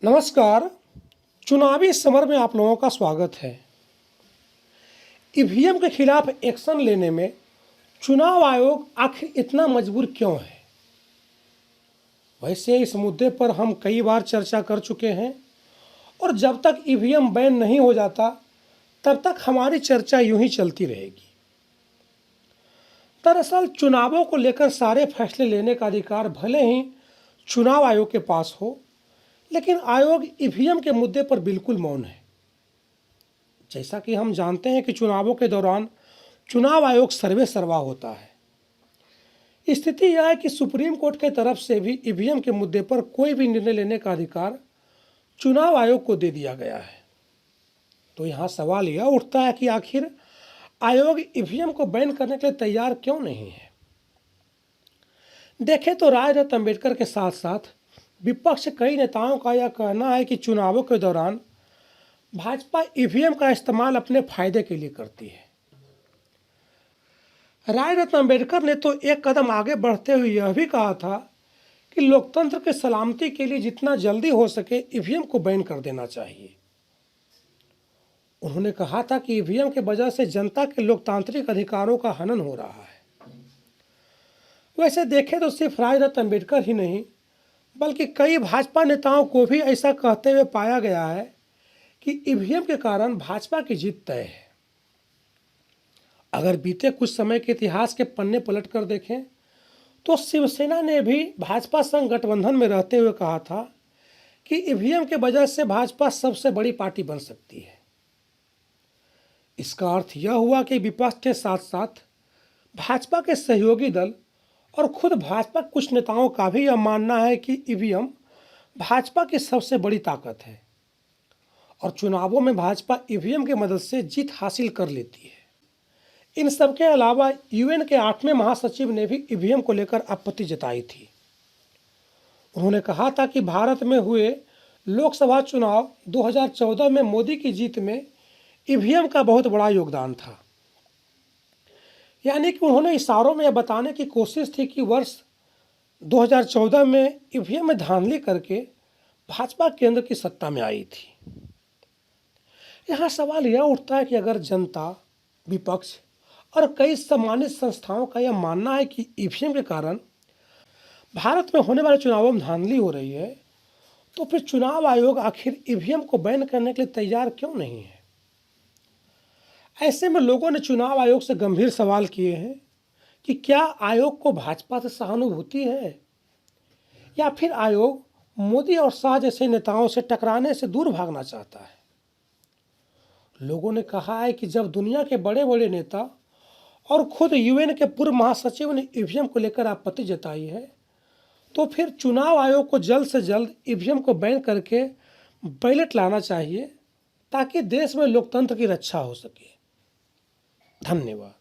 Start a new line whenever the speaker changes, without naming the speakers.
नमस्कार। चुनावी समर में आप लोगों का स्वागत है। ईवीएम के खिलाफ एक्शन लेने में चुनाव आयोग आखिर इतना मजबूर क्यों है? वैसे इस मुद्दे पर हम कई बार चर्चा कर चुके हैं और जब तक ईवीएम बैन नहीं हो जाता तब तक हमारी चर्चा यूं ही चलती रहेगी। दरअसल चुनावों को लेकर सारे फैसले लेने का अधिकार भले ही चुनाव आयोग के पास हो, लेकिन आयोग ईवीएम के मुद्दे पर बिल्कुल मौन है। जैसा कि हम जानते हैं कि चुनावों के दौरान चुनाव आयोग सर्वे सर्वा होता है। स्थिति यह है कि सुप्रीम कोर्ट के तरफ से भी ईवीएम के मुद्दे पर कोई भी निर्णय लेने का अधिकार चुनाव आयोग को दे दिया गया है। तो यहाँ सवाल यह उठता है कि आखिर आयोग ईवीएम को बैन करने के लिए तैयार क्यों नहीं है? देखें तो राय रत्न अम्बेडकर के साथ साथ विपक्ष कई नेताओं का यह कहना है कि चुनावों के दौरान भाजपा ईवीएम का इस्तेमाल अपने फायदे के लिए करती है। राय रत्न अम्बेडकर ने तो एक कदम आगे बढ़ते हुए यह भी कहा था कि लोकतंत्र की सलामती के लिए जितना जल्दी हो सके ईवीएम को बैन कर देना चाहिए। उन्होंने कहा था कि ईवीएम के वजह से जनता के लोकतांत्रिक अधिकारों का हनन हो रहा है। वैसे देखें तो सिर्फ राय रत्न अम्बेडकर ही नहीं बल्कि कई भाजपा नेताओं को भी ऐसा कहते हुए पाया गया है कि ईवीएम के कारण भाजपा की जीत तय है। अगर बीते कुछ समय के इतिहास के पन्ने पलट कर देखें तो शिवसेना ने भी भाजपा संग गठबंधन में रहते हुए कहा था कि ईवीएम के वजह से भाजपा सबसे बड़ी पार्टी बन सकती है। इसका अर्थ यह हुआ कि विपक्ष के साथ साथ भाजपा के सहयोगी दल और खुद भाजपा कुछ नेताओं का भी यह मानना है कि ईवीएम भाजपा की सबसे बड़ी ताकत है और चुनावों में भाजपा ईवीएम की मदद से जीत हासिल कर लेती है। इन सबके अलावा यूएन के 8वें महासचिव ने भी ईवीएम को लेकर आपत्ति जताई थी। उन्होंने कहा था कि भारत में हुए लोकसभा चुनाव 2014 में मोदी की जीत में ईवीएम का बहुत बड़ा योगदान था। यानी कि उन्होंने इशारों में यह बताने की कोशिश थी कि वर्ष 2014 में ईवीएम में धांधली करके भाजपा केंद्र की सत्ता में आई थी। यहाँ सवाल यह उठता है कि अगर जनता, विपक्ष और कई सम्मानित संस्थाओं का यह मानना है कि ईवीएम के कारण भारत में होने वाले चुनावों में धांधली हो रही है, तो फिर चुनाव आयोग आखिर ईवीएम को बैन करने के लिए तैयार क्यों नहीं है? ऐसे में लोगों ने चुनाव आयोग से गंभीर सवाल किए हैं कि क्या आयोग को भाजपा से सहानुभूति है या फिर आयोग मोदी और शाह जैसे नेताओं से टकराने से दूर भागना चाहता है। लोगों ने कहा है कि जब दुनिया के बड़े बड़े नेता और खुद यूएन के पूर्व महासचिव ने ईवीएम को लेकर आपत्ति जताई है, तो फिर चुनाव आयोग को जल्द से जल्द ईवीएम को बैन करके बैलेट लाना चाहिए ताकि देश में लोकतंत्र की रक्षा हो सके। धन्यवाद।